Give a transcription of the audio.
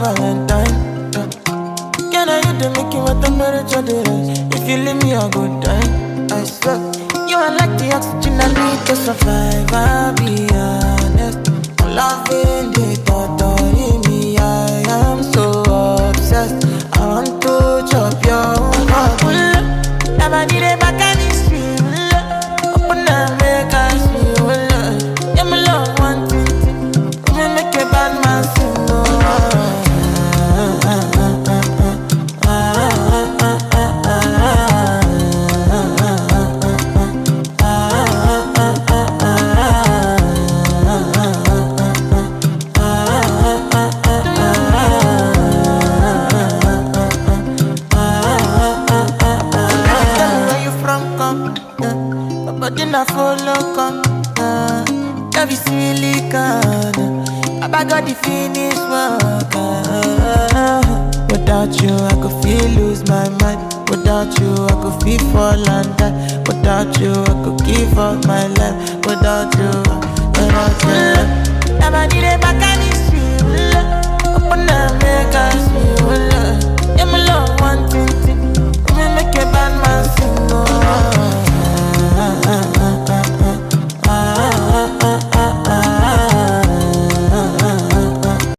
Valentine. Can I you to make you what temperature there is? If you leave me a good time, I swear. You are like the oxygen I need to survive, I'll be honest. I'm loving the thought of me, I am so obsessed. I want to chop your heart. Never did it back and it's real. Open up, make us feel. Yeah, my love one thing. Me make a bad man sing. But then I follow come, love is silicone. I got the finish work. Without you, I could feel lose my mind. Without you, I could feel fall and die. Without you, I could give up my life. Without you, Never need it back